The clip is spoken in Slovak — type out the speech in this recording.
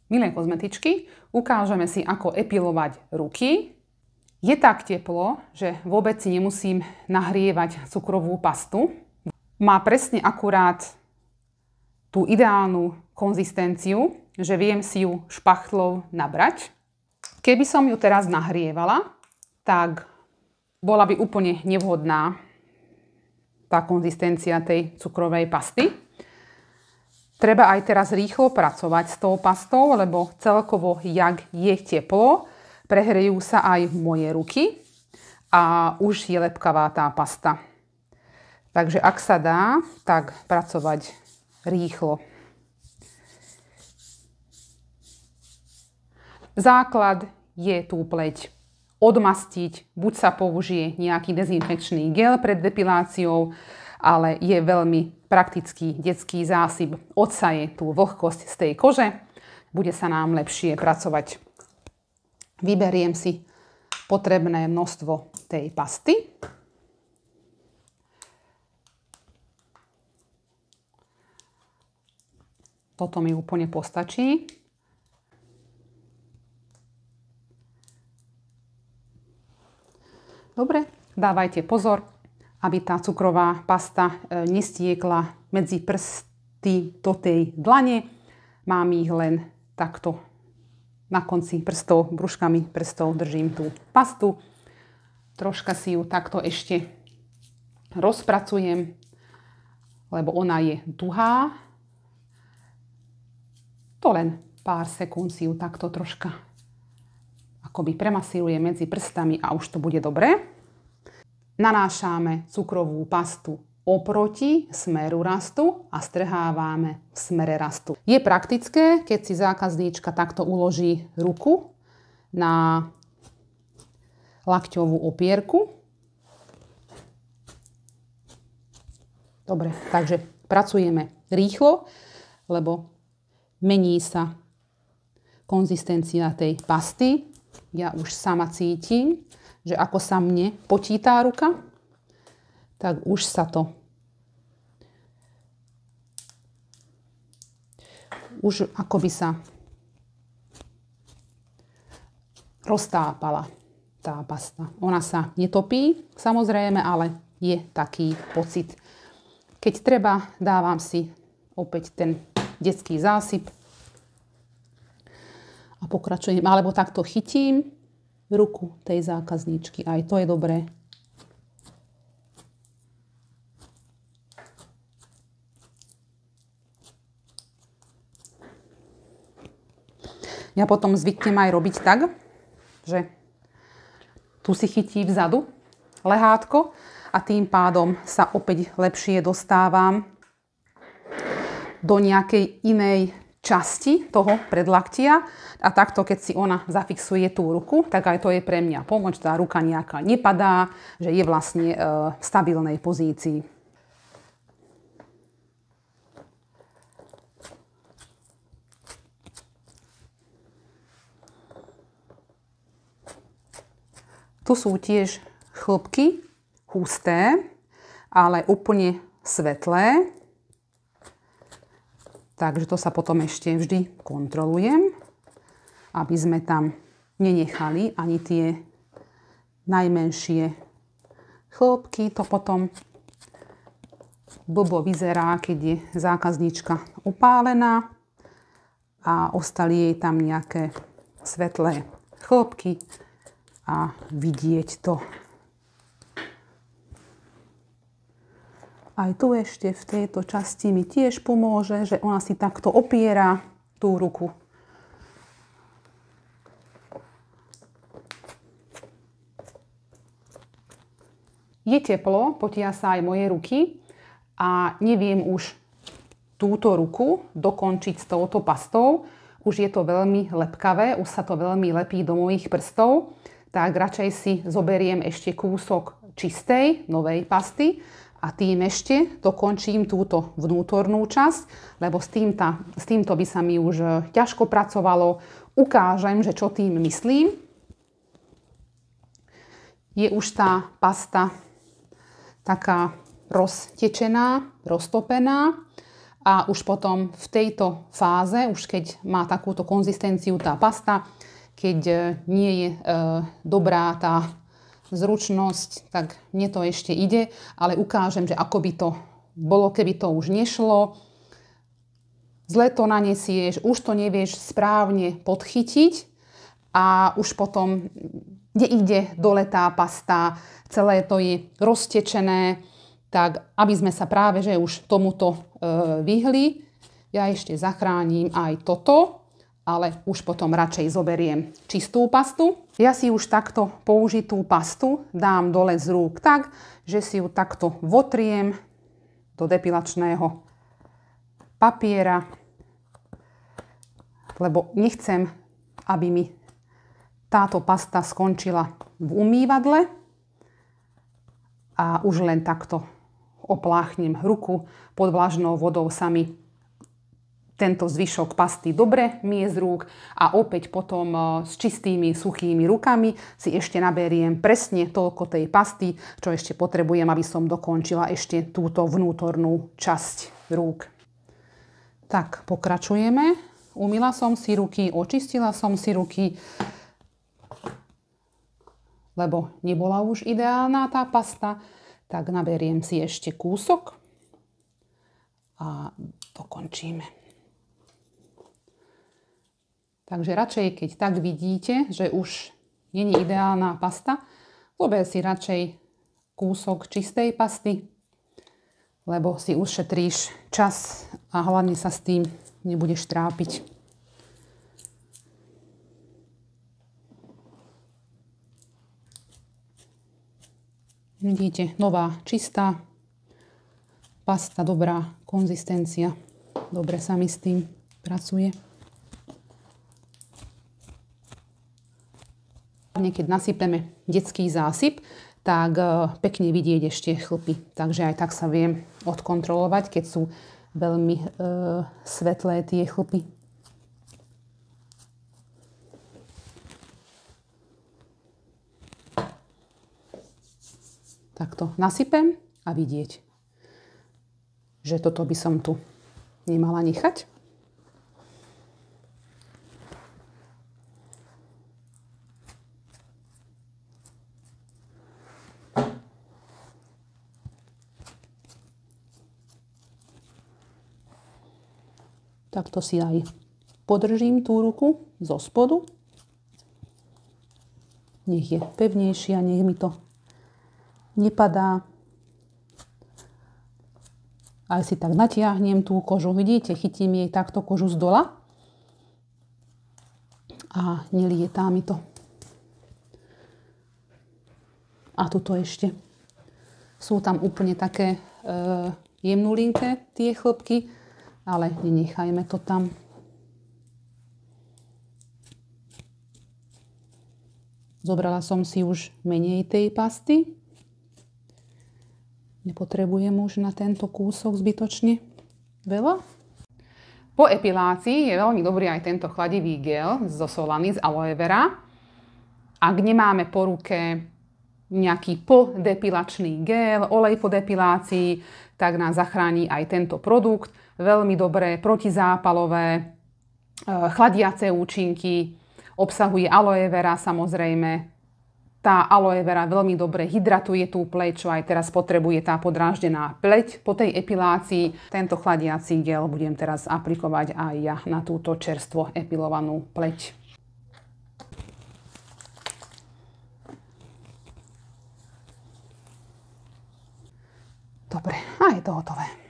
Milé kozmetičky, ukážeme si, ako epilovať ruky. Je tak teplo, že vôbec si nemusím nahrievať cukrovú pastu. Má presne akurát tú ideálnu konzistenciu, že viem si ju špachtlou nabrať. Keby som ju teraz nahrievala, tak bola by úplne nevhodná tá konzistencia tej cukrovej pasty. Treba aj teraz rýchlo pracovať s tou pastou, lebo celkovo, jak je teplo, prehrejú sa aj moje ruky a už je lepkavá tá pasta. Takže ak sa dá, tak pracovať rýchlo. Základ je tú pleť odmastiť, buď sa použije nejaký dezinfekčný gel pred depiláciou, ale je veľmi praktický detský zásyp, odsaje tú vlhkosť z tej kože, bude sa nám lepšie pracovať. Vyberiem si potrebné množstvo tej pasty. Toto mi úplne postačí. Dobre, dávajte pozor, aby tá cukrová pasta nestiekla medzi prsty do tej dlane. Mám ich len takto na konci prstov, brúškami prstov držím tú pastu. Troška si ju takto ešte rozpracujem, lebo ona je tuhá. To len pár sekúnd si ju takto troška akoby premasírujem medzi prstami a už to bude dobré. Nanášame cukrovú pastu oproti smeru rastu a strhávame v smere rastu. Je praktické, keď si zákazníčka takto uloží ruku na lakťovú opierku. Dobre, takže pracujeme rýchlo, lebo mení sa konzistencia tej pasty. Ja už sama cítim, že ako sa mne potí tá ruka, tak už sa to už akoby sa roztápala tá pasta. Ona sa netopí, samozrejme, ale je taký pocit. Keď treba, dávam si opäť ten detský zásyp a pokračujem, alebo takto chytím ruku tej zákazníčky. Aj to je dobré. Ja potom zvyknem aj robiť tak, že tu si chytí vzadu lehátko a tým pádom sa opäť lepšie dostávam do nejakej inej časti toho predlaktia a takto, keď si ona zafixuje tú ruku, tak aj to je pre mňa pomoc, tá ruka nejaká nepadá, že je vlastne v stabilnej pozícii. Tu sú tiež chlopky husté, ale úplne svetlé. Takže to sa potom ešte vždy kontrolujem, aby sme tam nenechali ani tie najmenšie chlopky. To potom blbo vyzerá, keď je zákazníčka opálená a ostali jej tam nejaké svetlé chlopky a vidieť to. Aj tu ešte v tejto časti mi tiež pomôže, že ona si takto opiera tú ruku. Je teplo, potia sa aj moje ruky a neviem už túto ruku dokončiť s touto pastou. Už je to veľmi lepkavé, už sa to veľmi lepí do mojich prstov, tak radšej si zoberiem ešte kúsok čistej, novej pasty a tým ešte dokončím túto vnútornú časť, lebo s týmto by sa mi už ťažko pracovalo. Ukážem, že čo tým myslím. Je už tá pasta taká roztečená, roztopená a už potom v tejto fáze, už keď má takúto konzistenciu tá pasta, keď nie je dobrá tá zručnosť, tak mne to ešte ide, ale ukážem, že ako by to bolo, keby to už nešlo. Zle to nanesieš, už to nevieš správne podchytiť a už potom neide dole tá pasta, celé to je roztečené, tak aby sme sa práve že už tomuto vyhli, ja ešte zachránim aj toto, ale už potom radšej zoberiem čistú pastu. Ja si už takto použitú pastu dám dole z rúk tak, že si ju takto votriem do depilačného papiera, lebo nechcem, aby mi táto pasta skončila v umývadle a už len takto opláchnem ruku pod vlažnou vodou sa mi tento zvyšok pasty dobre mie z rúk a opäť potom s čistými, suchými rukami si ešte naberiem presne toľko tej pasty, čo ešte potrebujem, aby som dokončila ešte túto vnútornú časť rúk. Tak, pokračujeme. Umyla som si ruky, očistila som si ruky, lebo nebola už ideálna tá pasta, tak naberiem si ešte kúsok a dokončíme. Takže radšej, keď tak vidíte, že už nie je ideálna pasta, zober si radšej kúsok čistej pasty, lebo si ušetríš čas a hlavne sa s tým nebudeš trápiť. Vidíte, nová, čistá pasta, dobrá konzistencia. Dobre sa mi s tým pracuje. Keď nasypeme detský zásyp, tak pekne vidieť ešte chlpy. Takže aj tak sa viem odkontrolovať, keď sú veľmi svetlé tie chlpy. Takto nasypem a vidieť, že toto by som tu nemala nechať. Takto si aj podržím tú ruku zo spodu. Nech je pevnejšia, nech mi to nepadá. Aj si tak natiahnem tú kožu. Vidíte, chytím jej takto kožu z dola a nelietá mi to. A tuto ešte sú tam úplne také jemnulinké tie chlopky, ale nenechajme to tam. Zobrala som si už menej tej pasty. Nepotrebujem už na tento kúsok zbytočne veľa. Po epilácii je veľmi dobrý aj tento chladivý gel zo Solany z aloe vera. Ak nemáme po ruke nejaký podepilačný gel, olej po depilácii, tak nás zachráni aj tento produkt. Veľmi dobré protizápalové, chladiace účinky, obsahuje aloe vera samozrejme. Tá aloe vera veľmi dobre hydratuje tú pleť, čo aj teraz potrebuje tá podráždená pleť. Po tej epilácii tento chladiaci gel budem teraz aplikovať aj ja na túto čerstvo epilovanú pleť. Dobre, a je to hotové.